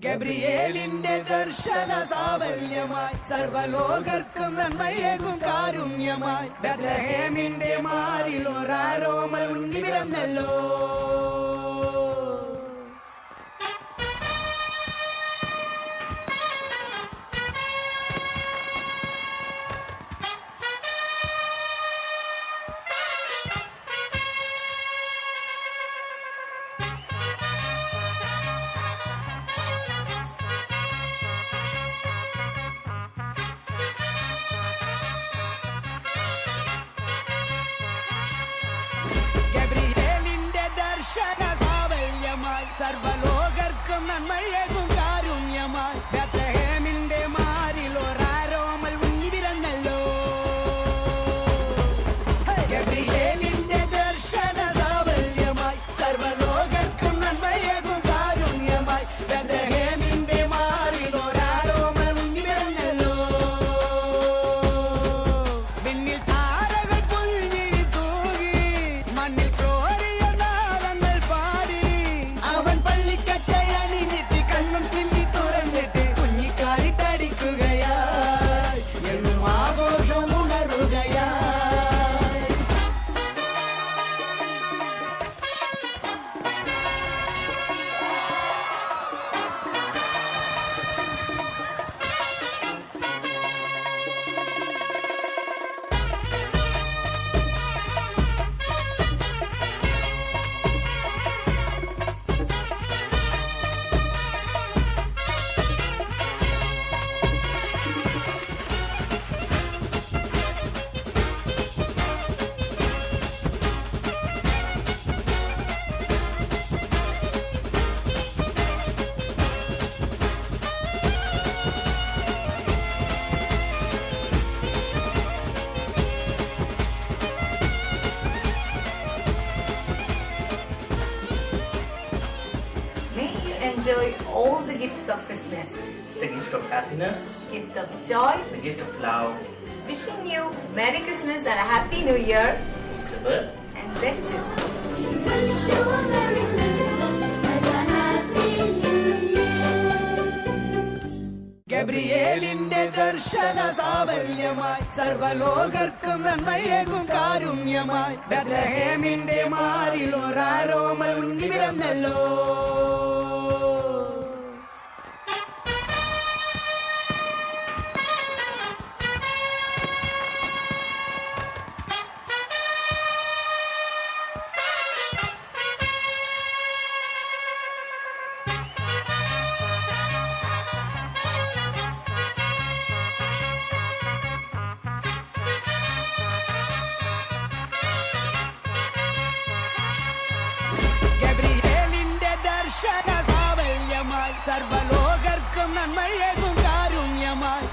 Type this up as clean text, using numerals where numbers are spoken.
ഗബ്രിയേലിന്റെ ദർശന സാവല്യമായി സർവലോകർക്കും നന്മയേകും കാരുണ്യമായി ബെത്ലഹേമിന്റെ മാറിൽ ഒരാരോമൽ ഉണ്ണി പിറന്നല്ലോ. സർവലോകർക്കും നന്മയേകും കാരുണ്യമായി ബെത്ലഹേമിന്റെ മാറിൽ ഒരാരോമൽ ഉണ്ണി പിറന്നല്ലോ. ഗബ്രിയേലിന്റെ ദർശന സാവല്യമായി സർവലോകർക്കും നന്മയേകും കാരുണ്യമായി ബെത്ലഹേമിന്റെ മാറിൽ ഒരാരോമൽ ഉണ്ണി പിറന്നല്ലോ. വിണ്ണിൽ താരകൾ പുൽഞ്ഞിരി തൂകി മണ്ണിൽ enjoy all the gifts of Christmas. The gift of happiness, Gift of joy. the gift of love. Wishing you Merry Christmas and a Happy New Year. Isabel. And Benju. Wish you a Merry Christmas and a Happy New Year. ഗബ്രിയേലിന്റെ ദർശന സാവല്യമായി സർവലോകർക്കും നന്മയേകും കാരുണ്യമായി ബെത്ലഹേമിന്റെ മാറിൽ ഒരാരോമൽ ഉണ്ണി പിറന്നല്ലോ. സർവലോകർക്കും നന്മയേകും കാരുണ്യമായി